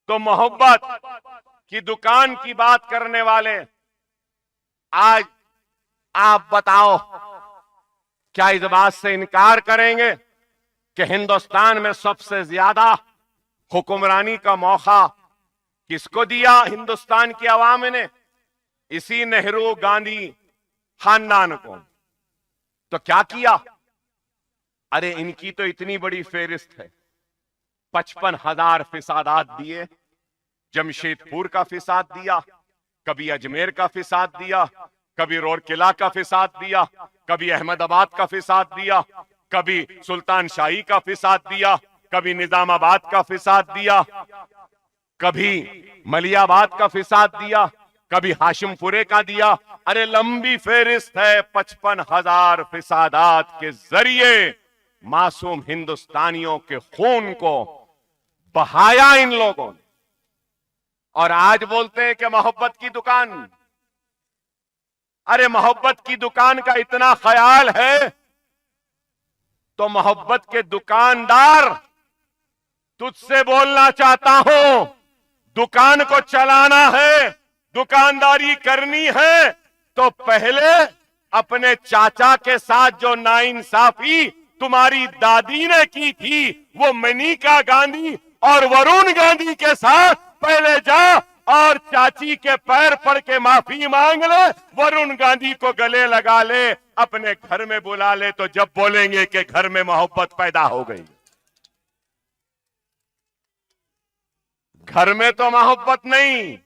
تو محبت کی دکان کی بات کرنے والے آج آپ بتاؤ کیا اس بات سے انکار کریں گے کہ ہندوستان میں سب سے زیادہ حکمرانی کا موقع کس کو دیا ہندوستان کی عوام نے؟ اسی نہرو گاندھی خاندان کو۔ تو کیا کیا؟ ارے ان کی تو اتنی بڑی فہرست ہے، 55,000 فسادات دیے، جمشید پور کا فساد دیا، کبھی اجمیر کا فساد دیا، کبھی رورکلا کا فساد دیا، کبھی احمد آباد کا فساد دیا، کبھی سلطان شاہی کا فساد دیا، کبھی نظام آباد کا فساد دیا، کبھی ملیح آباد کا فساد دیا، کبھی ہاشم پورے کا دیا۔ ارے لمبی فہرست ہے، 55,000 فسادات کے ذریعے معصوم ہندوستانیوں کے خون کو بہایا ان لوگوں نے، اور آج بولتے ہیں کہ محبت کی دکان۔ ارے محبت کی دکان کا اتنا خیال ہے تو محبت کے دکاندار تجھ سے بولنا چاہتا ہوں، دکان کو چلانا ہے، دکانداری کرنی ہے تو پہلے اپنے چاچا کے ساتھ جو ناانصافی تمہاری دادی نے کی تھی، وہ منیکا گاندھی اور ورون گاندھی کے ساتھ پہلے جا اور چاچی کے پیر پڑ کے معافی مانگ لے، ورون گاندھی کو گلے لگا لے، اپنے گھر میں بلا لے، تو جب بولیں گے کہ گھر میں محبت پیدا ہو گئی۔ گھر میں تو محبت نہیں،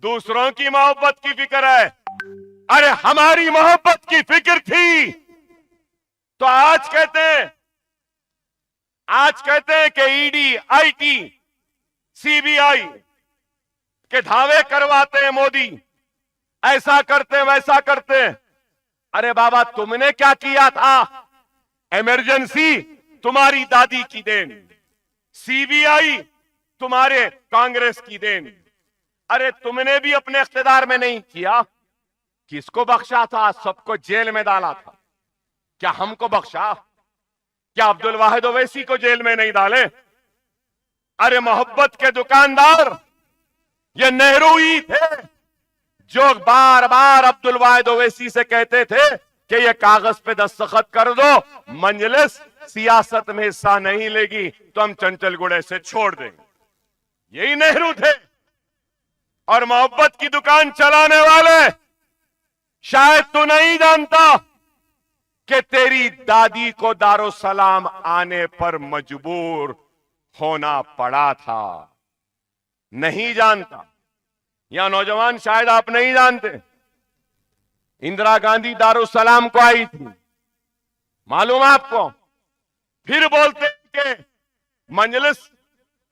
دوسروں کی محبت کی فکر ہے۔ ارے ہماری محبت کی فکر تھی تو آج کہتے ہیں کہ E D, I T, C B I کے دھاوے کرواتے ہیں مودی، ایسا کرتے ویسا کرتے۔ ارے بابا تم نے کیا کیا تھا؟ ایمرجنسی تمہاری دادی کی دین، سی بی آئی تمہارے کانگریس کی دین۔ ارے تم نے بھی اپنے اقتدار میں نہیں کیا، کس کو بخشا تھا؟ سب کو جیل میں ڈالا تھا، کیا ہم کو بخشا؟ کیا عبد الواحد اویسی کو جیل میں نہیں ڈالے؟ ارے محبت کے دکاندار یہ نہرو ہی تھے جو بار بار عبد الواحد اویسی سے کہتے تھے کہ یہ کاغذ پہ دستخط کر دو، مجلس سیاست میں حصہ نہیں لے گی تو ہم چنچل گڑے سے چھوڑ دیں گے۔ یہی نہرو تھے۔ اور محبت کی دکان چلانے والے، شاید تو نہیں جانتا کہ تیری دادی کو دارالسلام آنے پر مجبور ہونا پڑا تھا۔ نہیں جانتا، یا نوجوان شاید آپ نہیں جانتے، اندرا گاندھی دارالسلام کو آئی تھی، معلوم آپ کو؟ پھر بولتے کہ مجلس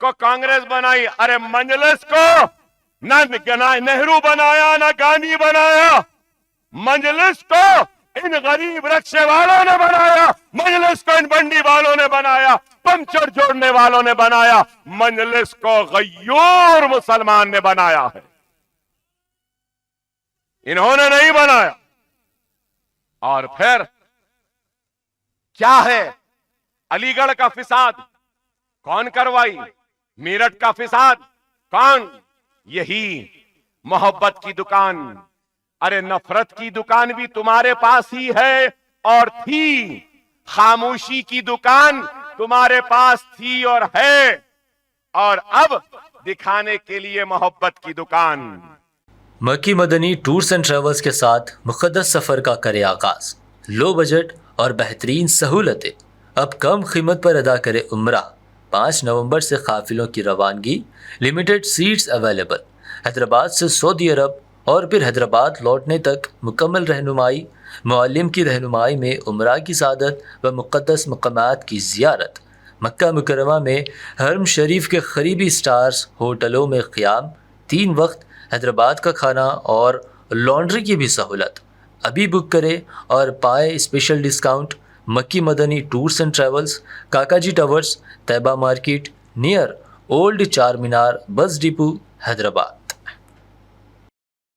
کو کانگریس بنائی۔ ارے مجلس کو نہ نہرو بنایا نہ گاندھی بنایا، مجلس کو ان غریب رکشے والوں نے بنایا، مجلس کو ان بنڈی والوں نے بنایا، پنچر جوڑنے والوں نے بنایا، مجلس کو غیور مسلمان نے بنایا ہے، انہوں نے نہیں بنایا۔ اور پھر کیا ہے؟ علی گڑھ کا فساد کون کروائی؟ میرٹھ کا فساد کون؟ یہی محبت کی دکان۔ ارے نفرت کی دکان بھی تمہارے پاس ہی ہے اور تھی، خاموشی کی دکان تمہارے پاس تھی اور ہے، اور اب دکھانے کے لیے محبت کی دکان۔ مکی مدنی ٹورز اینڈ ٹریولز کے ساتھ مقدس سفر کا کرے آغاز۔ لو بجٹ اور بہترین سہولتیں، اب کم قیمت پر ادا کرے عمرہ۔ 5 نومبر سے قافلوں کی روانگی، لمیٹڈ سیٹس اویلیبل۔ حیدرآباد سے سعودی عرب اور پھر حیدرآباد لوٹنے تک مکمل رہنمائی، معلم کی رہنمائی میں عمرہ کی سعادت و مقدس مقامات کی زیارت۔ مکہ مکرمہ میں حرم شریف کے قریبی سٹارز ہوٹلوں میں قیام، 3 وقت حیدرآباد کا کھانا اور لانڈری کی بھی سہولت۔ ابھی بک کرے اور پائے special discount. Makki Madani tours and travels, Kaka ji towers, Taiba market, near old Charminar, بس ڈپو، حیدرآباد۔